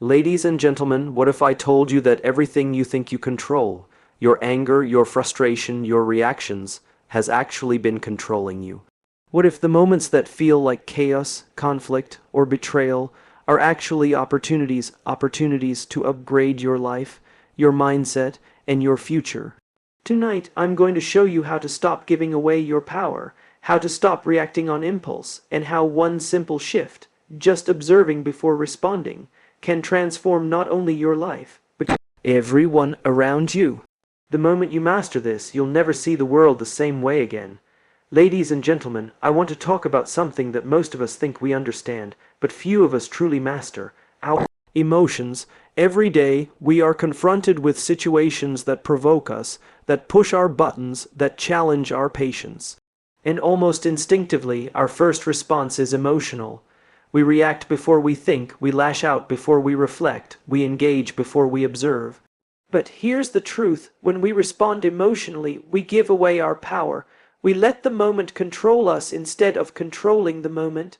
Ladies and gentlemen, what if I told you that everything you think you control, your anger, your frustration, your reactions, has actually been controlling you? What if the moments that feel like chaos, conflict, or betrayal are actually opportunities to upgrade your life, your mindset, and your future? Tonight, I'm going to show you how to stop giving away your power, how to stop reacting on impulse, and how one simple shift, just observing before responding, can transform not only your life, but everyone around you. The moment you master this, you'll never see the world the same way again. Ladies and gentlemen, I want to talk about something that most of us think we understand, but few of us truly master: our emotions. Every day, we are confronted with situations that provoke us, that push our buttons, that challenge our patience. And almost instinctively, our first response is emotional. We react before we think, we lash out before we reflect, we engage before we observe. But here's the truth: when we respond emotionally, we give away our power. We let the moment control us instead of controlling the moment.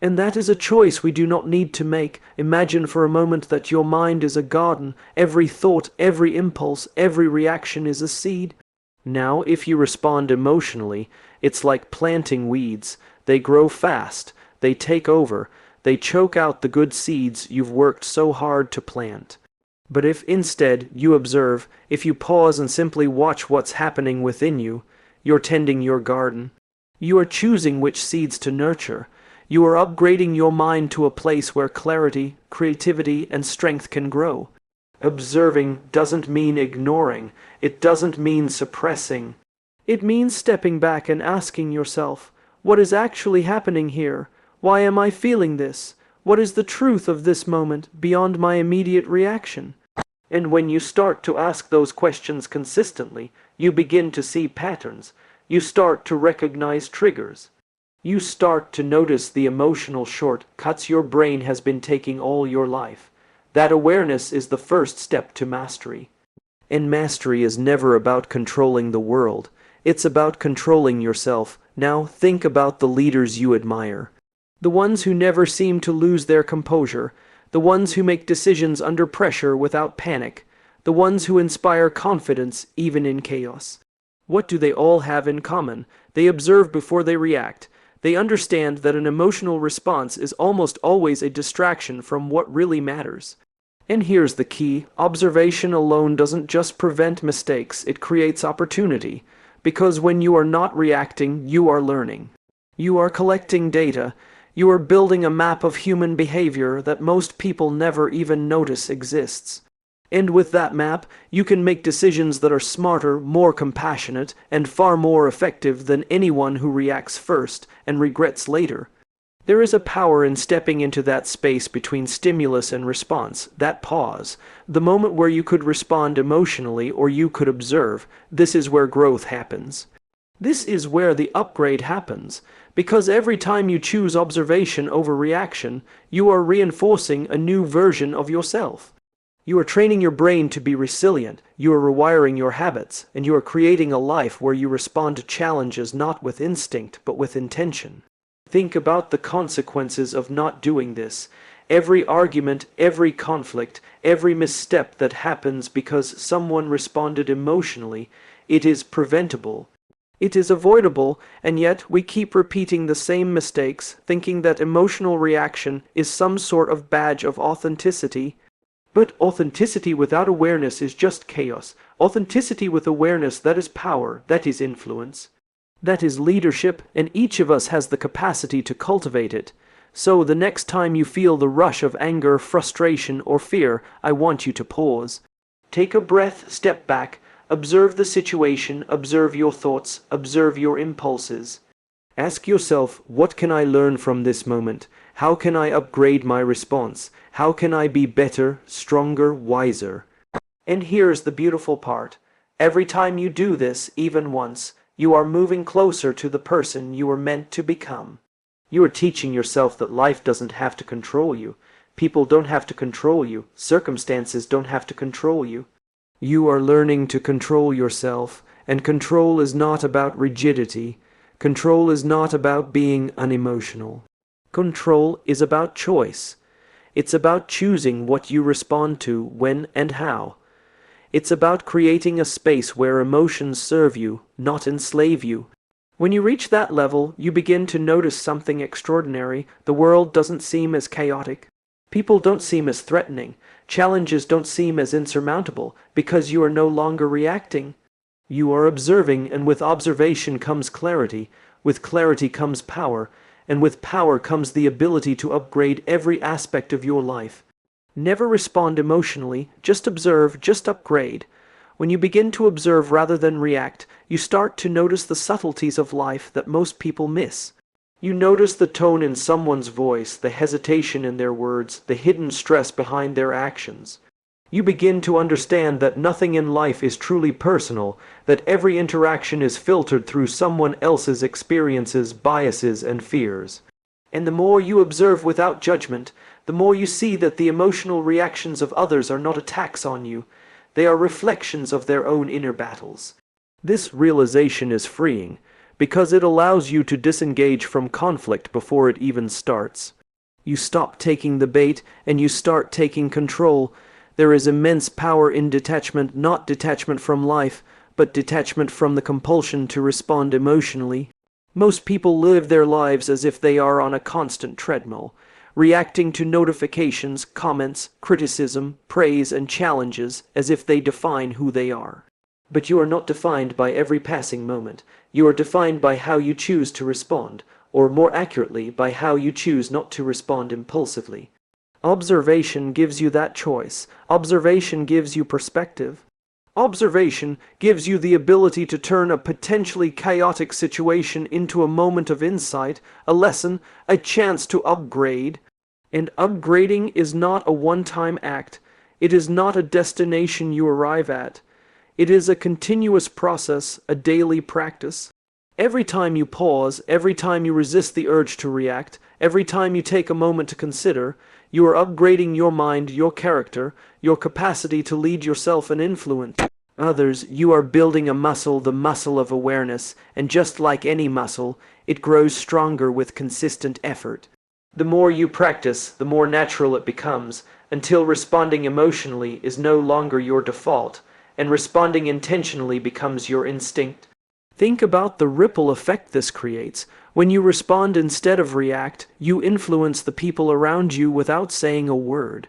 And that is a choice we do not need to make. Imagine for a moment that your mind is a garden. Every thought, every impulse, every reaction is a seed. Now, if you respond emotionally, it's like planting weeds. They grow fast. They take over. They choke out the good seeds you've worked so hard to plant. But if instead you observe, if you pause and simply watch what's happening within you, you're tending your garden. You are choosing which seeds to nurture. You are upgrading your mind to a place where clarity, creativity, and strength can grow. Observing doesn't mean ignoring. It doesn't mean suppressing. It means stepping back and asking yourself, what is actually happening here? Why am I feeling this? What is the truth of this moment beyond my immediate reaction? And when you start to ask those questions consistently, you begin to see patterns. You start to recognize triggers. You start to notice the emotional shortcuts your brain has been taking all your life. That awareness is the first step to mastery. And mastery is never about controlling the world. It's about controlling yourself. Now think about the leaders you admire. The ones who never seem to lose their composure, the ones who make decisions under pressure without panic, the ones who inspire confidence even in chaos. What do they all have in common? They observe before they react. They understand that an emotional response is almost always a distraction from what really matters. And here's the key: observation alone doesn't just prevent mistakes, it creates opportunity. Because when you are not reacting, you are learning. You are collecting data. You are building a map of human behavior that most people never even notice exists. And with that map, you can make decisions that are smarter, more compassionate, and far more effective than anyone who reacts first and regrets later. There is a power in stepping into that space between stimulus and response, that pause, the moment where you could respond emotionally or you could observe. This is where growth happens. This is where the upgrade happens. Because every time you choose observation over reaction, you are reinforcing a new version of yourself. You are training your brain to be resilient, you are rewiring your habits, and you are creating a life where you respond to challenges not with instinct but with intention. Think about the consequences of not doing this. Every argument, every conflict, every misstep that happens because someone responded emotionally, it is preventable. It is avoidable, and yet we keep repeating the same mistakes, thinking that emotional reaction is some sort of badge of authenticity. But authenticity without awareness is just chaos. Authenticity with awareness, that is power, that is influence. That is leadership, and each of us has the capacity to cultivate it. So the next time you feel the rush of anger, frustration, or fear, I want you to pause. Take a breath, step back. Observe the situation, observe your thoughts, observe your impulses. Ask yourself, what can I learn from this moment? How can I upgrade my response? How can I be better, stronger, wiser? And here's the beautiful part. Every time you do this, even once, you are moving closer to the person you were meant to become. You are teaching yourself that life doesn't have to control you. People don't have to control you. Circumstances don't have to control you. You are learning to control yourself, and control is not about rigidity. Control is not about being unemotional. Control is about choice. It's about choosing what you respond to, when and how. It's about creating a space where emotions serve you, not enslave you. When you reach that level, you begin to notice something extraordinary. The world doesn't seem as chaotic. People don't seem as threatening. Challenges don't seem as insurmountable, because you are no longer reacting. You are observing, and with observation comes clarity. With clarity comes power, and with power comes the ability to upgrade every aspect of your life. Never respond emotionally, just observe, just upgrade. When you begin to observe rather than react, you start to notice the subtleties of life that most people miss. You notice the tone in someone's voice, the hesitation in their words, the hidden stress behind their actions. You begin to understand that nothing in life is truly personal, that every interaction is filtered through someone else's experiences, biases, and fears. And the more you observe without judgment, the more you see that the emotional reactions of others are not attacks on you. They are reflections of their own inner battles. This realization is freeing, because it allows you to disengage from conflict before it even starts. You stop taking the bait, and you start taking control. There is immense power in detachment, not detachment from life, but detachment from the compulsion to respond emotionally. Most people live their lives as if they are on a constant treadmill, reacting to notifications, comments, criticism, praise, and challenges as if they define who they are. But you are not defined by every passing moment. You are defined by how you choose to respond, or more accurately, by how you choose not to respond impulsively. Observation gives you that choice. Observation gives you perspective. Observation gives you the ability to turn a potentially chaotic situation into a moment of insight, a lesson, a chance to upgrade. And upgrading is not a one-time act. It is not a destination you arrive at. It is a continuous process, a daily practice. Every time you pause, every time you resist the urge to react, every time you take a moment to consider, you are upgrading your mind, your character, your capacity to lead yourself and influence others. You are building a muscle, the muscle of awareness, and just like any muscle, it grows stronger with consistent effort. The more you practice, the more natural it becomes, until responding emotionally is no longer your default, and responding intentionally becomes your instinct. Think about the ripple effect this creates. When you respond instead of react, you influence the people around you without saying a word.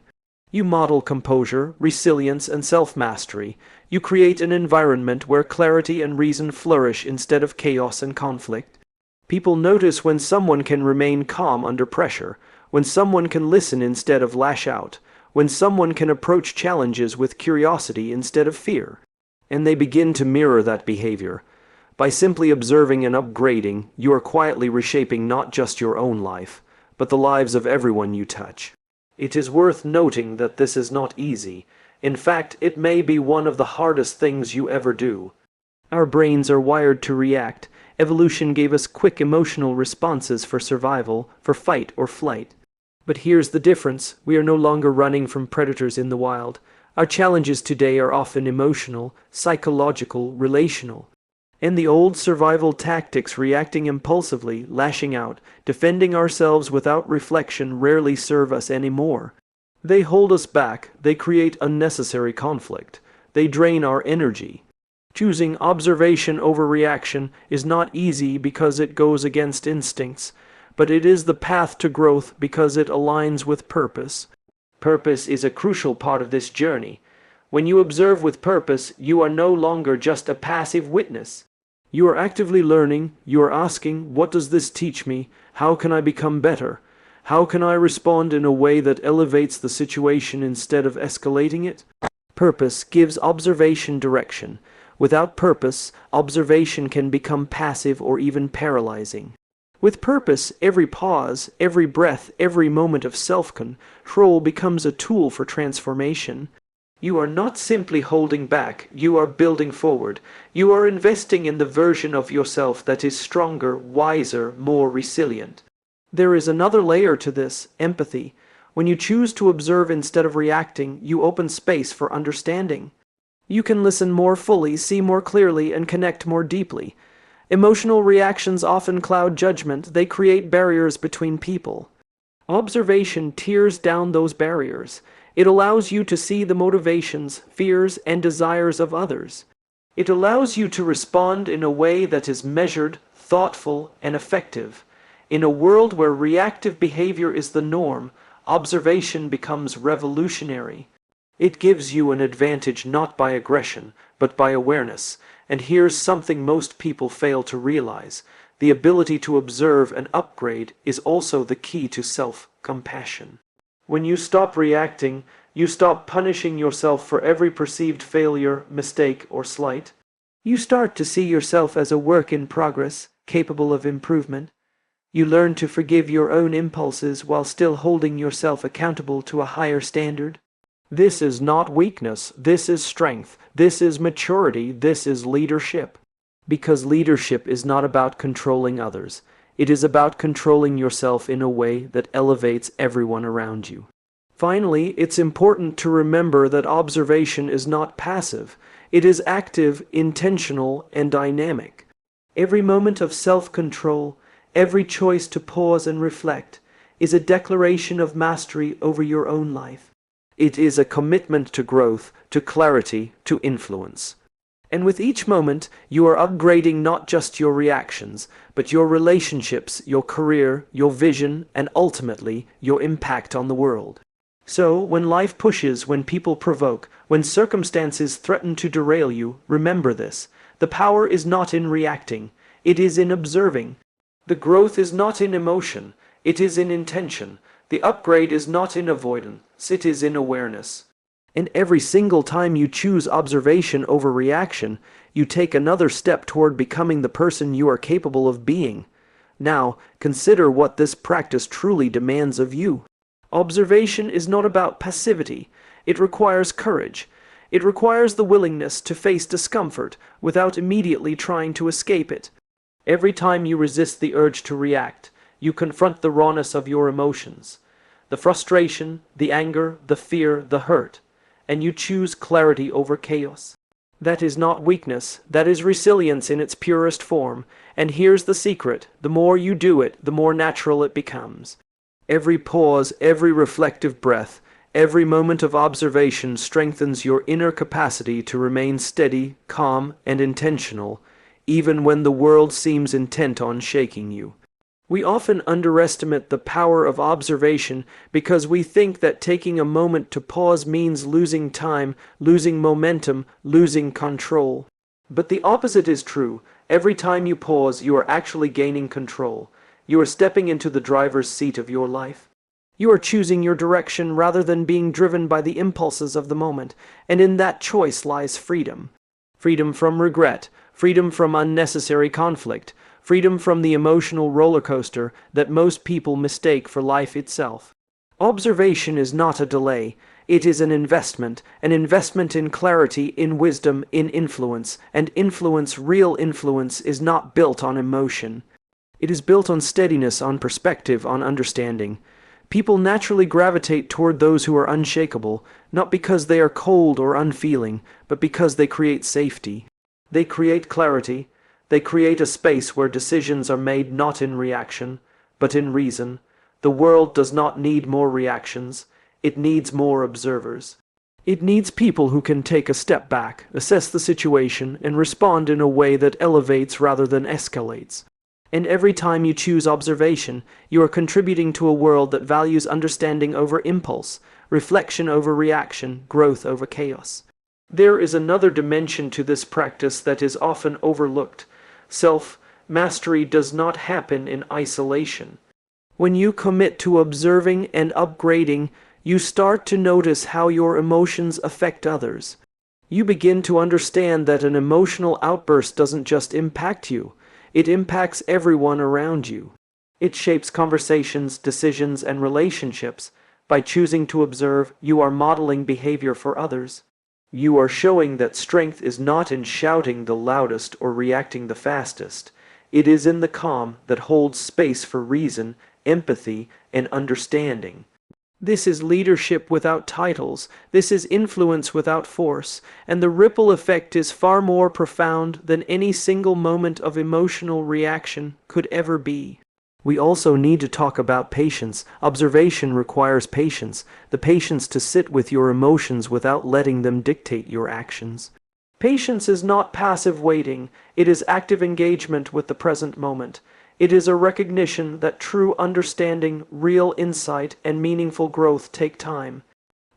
You model composure, resilience, and self-mastery. You create an environment where clarity and reason flourish instead of chaos and conflict. People notice when someone can remain calm under pressure, when someone can listen instead of lash out, when someone can approach challenges with curiosity instead of fear. And they begin to mirror that behavior. By simply observing and upgrading, you are quietly reshaping not just your own life, but the lives of everyone you touch. It is worth noting that this is not easy. In fact, it may be one of the hardest things you ever do. Our brains are wired to react. Evolution gave us quick emotional responses for survival, for fight or flight. But here's the difference. We are no longer running from predators in the wild. Our challenges today are often emotional, psychological, relational. And the old survival tactics, reacting impulsively, lashing out, defending ourselves without reflection, rarely serve us anymore. They hold us back, they create unnecessary conflict, they drain our energy. Choosing observation over reaction is not easy because it goes against instincts, but it is the path to growth because it aligns with purpose. Purpose is a crucial part of this journey. When you observe with purpose, you are no longer just a passive witness. You are actively learning, you are asking, what does this teach me? How can I become better? How can I respond in a way that elevates the situation instead of escalating it? Purpose gives observation direction. Without purpose, observation can become passive or even paralyzing. With purpose, every pause, every breath, every moment of self-control becomes a tool for transformation. You are not simply holding back, you are building forward. You are investing in the version of yourself that is stronger, wiser, more resilient. There is another layer to this, empathy. When you choose to observe instead of reacting, you open space for understanding. You can listen more fully, see more clearly, and connect more deeply. Emotional reactions often cloud judgment, they create barriers between people. Observation tears down those barriers. It allows you to see the motivations, fears, and desires of others. It allows you to respond in a way that is measured, thoughtful, and effective. In a world where reactive behavior is the norm, observation becomes revolutionary. It gives you an advantage not by aggression, but by awareness. And here's something most people fail to realize. The ability to observe and upgrade is also the key to self-compassion. When you stop reacting, you stop punishing yourself for every perceived failure, mistake, or slight. You start to see yourself as a work in progress, capable of improvement. You learn to forgive your own impulses while still holding yourself accountable to a higher standard. This is not weakness, this is strength, this is maturity, this is leadership. Because leadership is not about controlling others. It is about controlling yourself in a way that elevates everyone around you. Finally, it's important to remember that observation is not passive. It is active, intentional, and dynamic. Every moment of self-control, every choice to pause and reflect, is a declaration of mastery over your own life. It is a commitment to growth, to clarity, to influence. And with each moment, you are upgrading not just your reactions, but your relationships, your career, your vision, and ultimately, your impact on the world. So, when life pushes, when people provoke, when circumstances threaten to derail you, remember this. The power is not in reacting, it is in observing. The growth is not in emotion, it is in intention. The upgrade is not in avoidance, it is in awareness. And every single time you choose observation over reaction, you take another step toward becoming the person you are capable of being. Now, consider what this practice truly demands of you. Observation is not about passivity. It requires courage. It requires the willingness to face discomfort without immediately trying to escape it. Every time you resist the urge to react, you confront the rawness of your emotions, the frustration, the anger, the fear, the hurt, and you choose clarity over chaos. That is not weakness, that is resilience in its purest form, and here's the secret: the more you do it, the more natural it becomes. Every pause, every reflective breath, every moment of observation strengthens your inner capacity to remain steady, calm, and intentional, even when the world seems intent on shaking you. We often underestimate the power of observation because we think that taking a moment to pause means losing time, losing momentum, losing control. But the opposite is true. Every time you pause, you are actually gaining control. You are stepping into the driver's seat of your life. You are choosing your direction rather than being driven by the impulses of the moment, and in that choice lies freedom. Freedom from regret, freedom from unnecessary conflict, freedom from the emotional roller coaster that most people mistake for life itself. Observation is not a delay, it is an investment in clarity, in wisdom, in influence, and influence, real influence, is not built on emotion. It is built on steadiness, on perspective, on understanding. People naturally gravitate toward those who are unshakable, not because they are cold or unfeeling, but because they create safety. They create clarity. They create a space where decisions are made not in reaction, but in reason. The world does not need more reactions. It needs more observers. It needs people who can take a step back, assess the situation, and respond in a way that elevates rather than escalates. And every time you choose observation, you are contributing to a world that values understanding over impulse, reflection over reaction, growth over chaos. There is another dimension to this practice that is often overlooked. Self-mastery does not happen in isolation. When you commit to observing and upgrading, you start to notice how your emotions affect others. You begin to understand that an emotional outburst doesn't just impact you, it impacts everyone around you. It shapes conversations, decisions, and relationships. By choosing to observe, you are modeling behavior for others. You are showing that strength is not in shouting the loudest or reacting the fastest. It is in the calm that holds space for reason, empathy, and understanding. This is leadership without titles. This is influence without force. And the ripple effect is far more profound than any single moment of emotional reaction could ever be. We also need to talk about patience. Observation requires patience, the patience to sit with your emotions without letting them dictate your actions. Patience is not passive waiting, it is active engagement with the present moment. It is a recognition that true understanding, real insight, and meaningful growth take time.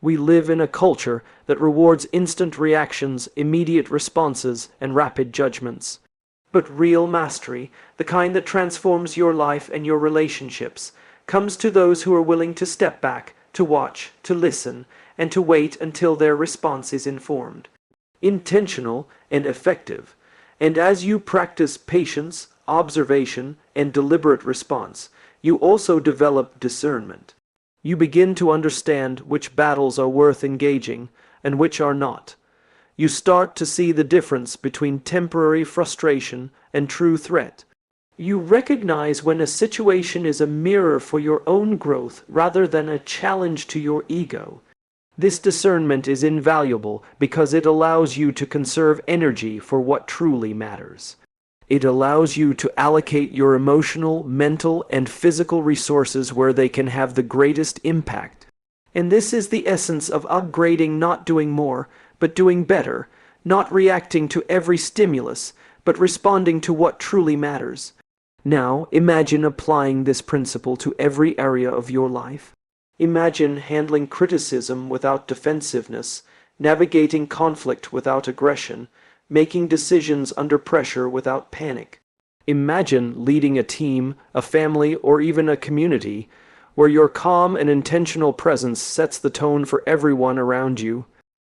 We live in a culture that rewards instant reactions, immediate responses, and rapid judgments. But real mastery, the kind that transforms your life and your relationships, comes to those who are willing to step back, to watch, to listen, and to wait until their response is informed, intentional, and effective. And as you practice patience, observation, and deliberate response, you also develop discernment. You begin to understand which battles are worth engaging and which are not. You start to see the difference between temporary frustration and true threat. You recognize when a situation is a mirror for your own growth rather than a challenge to your ego. This discernment is invaluable because it allows you to conserve energy for what truly matters. It allows you to allocate your emotional, mental, and physical resources where they can have the greatest impact. And this is the essence of upgrading, not doing more, but doing better, not reacting to every stimulus, but responding to what truly matters. Now, imagine applying this principle to every area of your life. Imagine handling criticism without defensiveness, navigating conflict without aggression, making decisions under pressure without panic. Imagine leading a team, a family, or even a community where your calm and intentional presence sets the tone for everyone around you.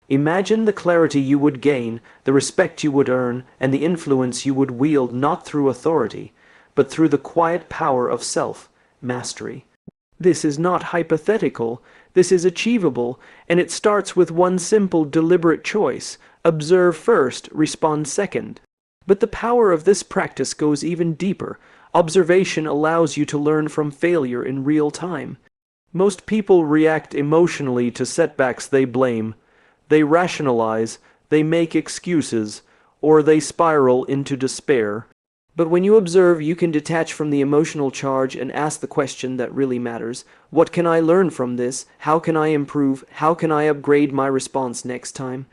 Imagine the clarity you would gain, the respect you would earn, and the influence you would wield not through authority, but through the quiet power of self-mastery. This is not hypothetical, this is achievable, and it starts with one simple, deliberate choice: observe first, respond second. But the power of this practice goes even deeper. Observation allows you to learn from failure in real time. Most people react emotionally to setbacks. They blame, they rationalize, they make excuses, or they spiral into despair. But when you observe, you can detach from the emotional charge and ask the question that really matters. What can I learn from this? How can I improve? How can I upgrade my response next time?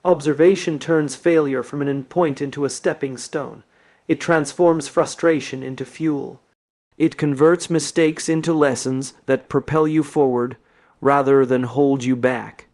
Observation turns failure from an endpoint into a stepping stone. It transforms frustration into fuel. It converts mistakes into lessons that propel you forward rather than hold you back.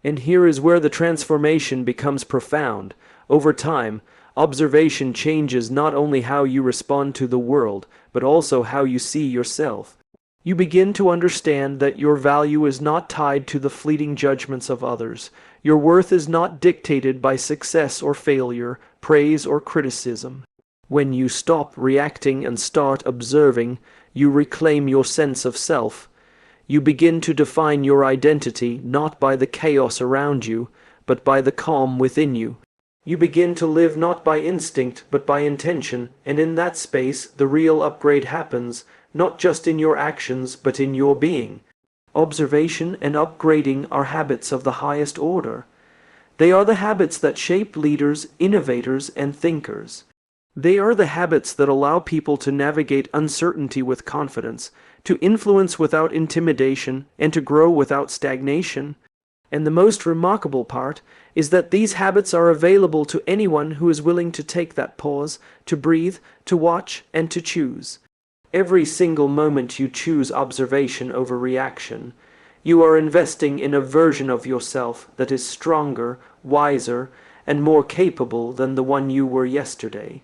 And here is where the transformation becomes profound. Over time, observation changes not only how you respond to the world, but also how you see yourself. You begin to understand that your value is not tied to the fleeting judgments of others. Your worth is not dictated by success or failure, praise or criticism. When you stop reacting and start observing, you reclaim your sense of self. You begin to define your identity not by the chaos around you, but by the calm within you. You begin to live not by instinct, but by intention, and in that space, the real upgrade happens, not just in your actions, but in your being. Observation and upgrading are habits of the highest order. They are the habits that shape leaders, innovators, and thinkers. They are the habits that allow people to navigate uncertainty with confidence, to influence without intimidation, and to grow without stagnation. And the most remarkable part is that these habits are available to anyone who is willing to take that pause, to breathe, to watch, and to choose. Every single moment you choose observation over reaction, you are investing in a version of yourself that is stronger, wiser, and more capable than the one you were yesterday.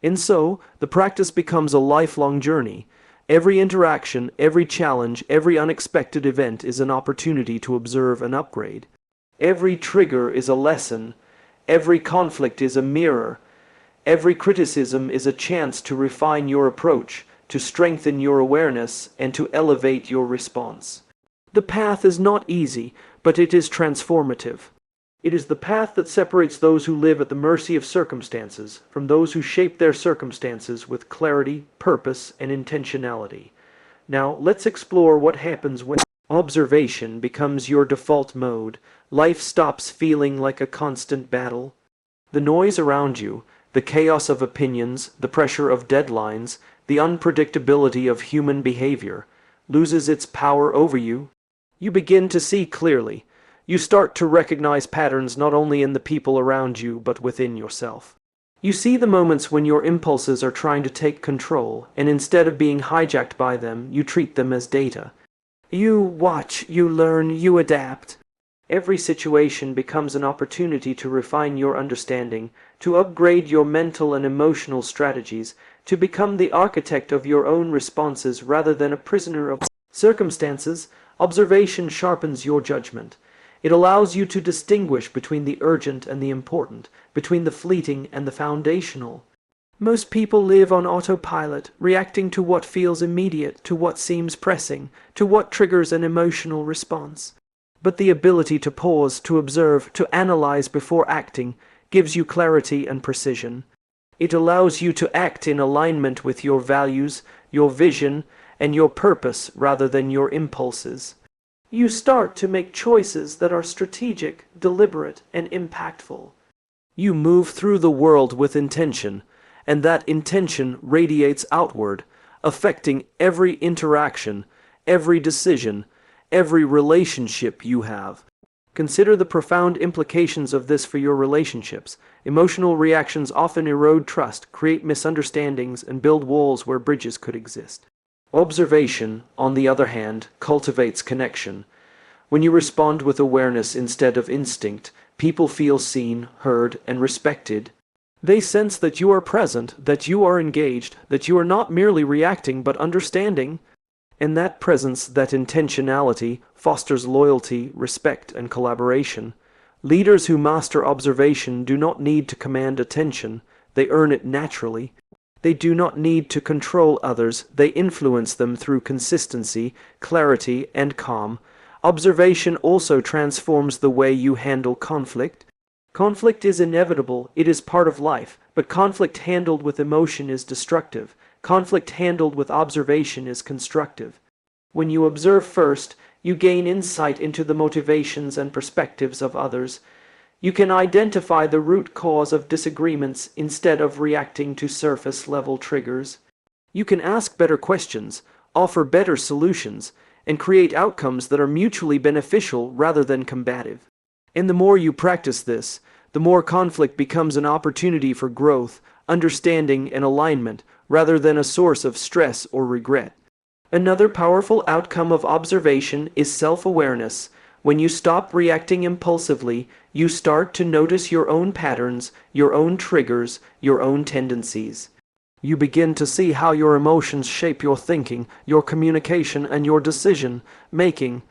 And so, the practice becomes a lifelong journey. Every interaction, every challenge, every unexpected event is an opportunity to observe and upgrade. Every trigger is a lesson. Every conflict is a mirror. Every criticism is a chance to refine your approach, to strengthen your awareness, and to elevate your response. The path is not easy, but it is transformative. It is the path that separates those who live at the mercy of circumstances from those who shape their circumstances with clarity, purpose, and intentionality. Now, let's explore what happens when observation becomes your default mode. Life stops feeling like a constant battle. The noise around you, the chaos of opinions, the pressure of deadlines, the unpredictability of human behavior, loses its power over you. You begin to see clearly. You start to recognize patterns not only in the people around you but within yourself. You see the moments when your impulses are trying to take control, and instead of being hijacked by them, you treat them as data. You watch, you learn, you adapt. Every situation becomes an opportunity to refine your understanding, to upgrade your mental and emotional strategies, to become the architect of your own responses rather than a prisoner of circumstances. Observation sharpens your judgment. It allows you to distinguish between the urgent and the important, between the fleeting and the foundational. Most people live on autopilot, reacting to what feels immediate, to what seems pressing, to what triggers an emotional response. But the ability to pause, to observe, to analyze before acting gives you clarity and precision. It allows you to act in alignment with your values, your vision, and your purpose rather than your impulses. You start to make choices that are strategic, deliberate, and impactful. You move through the world with intention, and that intention radiates outward, affecting every interaction, every decision, every relationship you have. Consider the profound implications of this for your relationships. Emotional reactions often erode trust, create misunderstandings, and build walls where bridges could exist. Observation, on the other hand, cultivates connection. When you respond with awareness instead of instinct, people feel seen, heard, and respected. They sense that you are present, that you are engaged, that you are not merely reacting but understanding. And that presence, that intentionality, fosters loyalty, respect, and collaboration. Leaders who master observation do not need to command attention, they earn it naturally. They do not need to control others, they influence them through consistency, clarity, and calm. Observation also transforms the way you handle conflict. Conflict is inevitable, it is part of life, but conflict handled with emotion is destructive. Conflict handled with observation is constructive. When you observe first, you gain insight into the motivations and perspectives of others. You can identify the root cause of disagreements instead of reacting to surface-level triggers. You can ask better questions, offer better solutions, and create outcomes that are mutually beneficial rather than combative. And the more you practice this, the more conflict becomes an opportunity for growth, understanding, and alignment, rather than a source of stress or regret. Another powerful outcome of observation is self-awareness. When you stop reacting impulsively, you start to notice your own patterns, your own triggers, your own tendencies. You begin to see how your emotions shape your thinking, your communication, and your decision-making.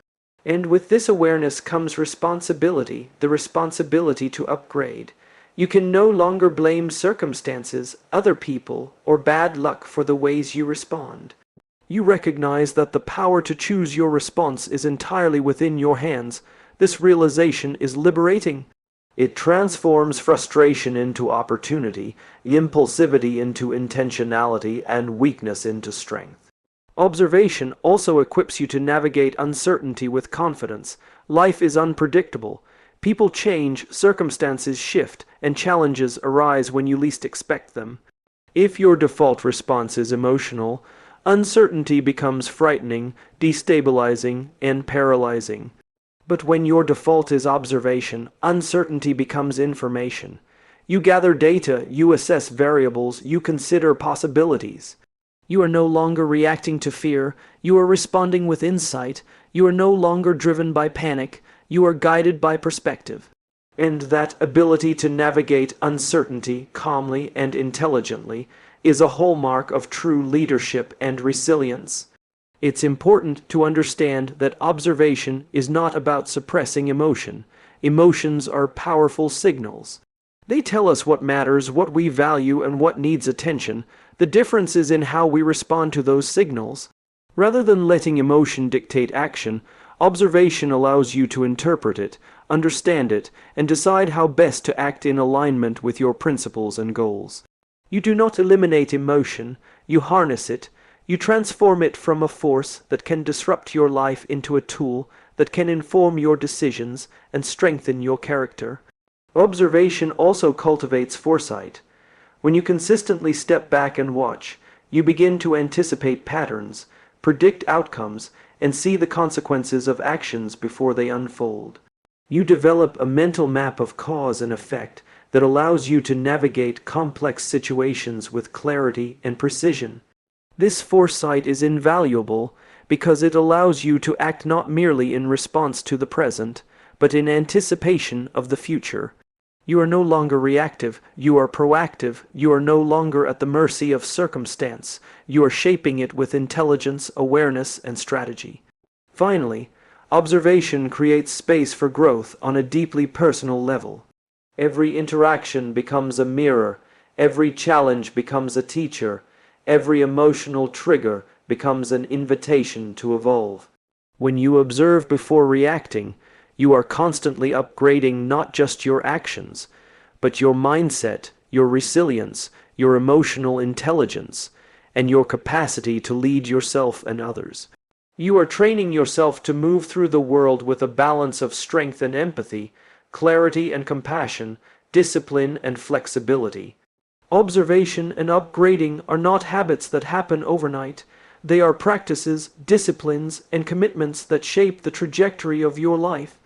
And with this awareness comes responsibility, the responsibility to upgrade. You can no longer blame circumstances, other people, or bad luck for the ways you respond. You recognize that the power to choose your response is entirely within your hands. This realization is liberating. It transforms frustration into opportunity, impulsivity into intentionality, and weakness into strength. Observation also equips you to navigate uncertainty with confidence. Life is unpredictable. People change, circumstances shift, and challenges arise when you least expect them. If your default response is emotional, uncertainty becomes frightening, destabilizing, and paralyzing. But when your default is observation, uncertainty becomes information. You gather data, you assess variables, you consider possibilities. You are no longer reacting to fear, you are responding with insight, you are no longer driven by panic, you are guided by perspective. And that ability to navigate uncertainty calmly and intelligently is a hallmark of true leadership and resilience. It's important to understand that observation is not about suppressing emotion. Emotions are powerful signals. They tell us what matters, what we value, and what needs attention. The difference is in how we respond to those signals. Rather than letting emotion dictate action, observation allows you to interpret it, understand it, and decide how best to act in alignment with your principles and goals. You do not eliminate emotion, you harness it. You transform it from a force that can disrupt your life into a tool that can inform your decisions and strengthen your character. Observation also cultivates foresight. When you consistently step back and watch, You begin to anticipate patterns, predict outcomes, and see the consequences of actions before they unfold. You develop a mental map of cause and effect that allows you to navigate complex situations with clarity and precision. This foresight is invaluable because it allows you to act not merely in response to the present, but in anticipation of the future. You are no longer reactive, you are proactive, you are no longer at the mercy of circumstance, you are shaping it with intelligence, awareness, and strategy. Finally, observation creates space for growth on a deeply personal level. Every interaction becomes a mirror, every challenge becomes a teacher, every emotional trigger becomes an invitation to evolve. When you observe before reacting, you are constantly upgrading not just your actions, but your mindset, your resilience, your emotional intelligence, and your capacity to lead yourself and others. You are training yourself to move through the world with a balance of strength and empathy, clarity and compassion, discipline and flexibility. Observation and upgrading are not habits that happen overnight. They are practices, disciplines, and commitments that shape the trajectory of your life.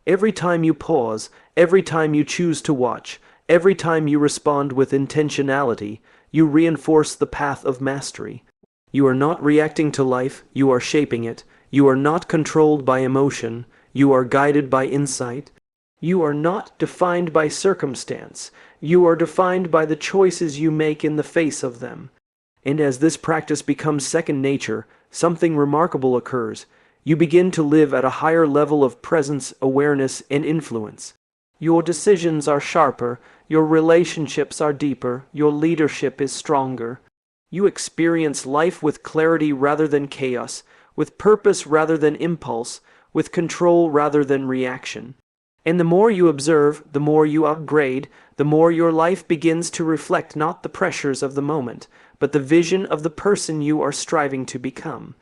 Every time you pause, every time you choose to watch, every time you respond with intentionality, you reinforce the path of mastery. You are not reacting to life, you are shaping it. You are not controlled by emotion, you are guided by insight. You are not defined by circumstance, you are defined by the choices you make in the face of them. And as this practice becomes second nature, something remarkable occurs. You begin to live at a higher level of presence, awareness, and influence. Your decisions are sharper, your relationships are deeper, your leadership is stronger. You experience life with clarity rather than chaos, with purpose rather than impulse, with control rather than reaction. And the more you observe, the more you upgrade, the more your life begins to reflect not the pressures of the moment, but the vision of the person you are striving to become.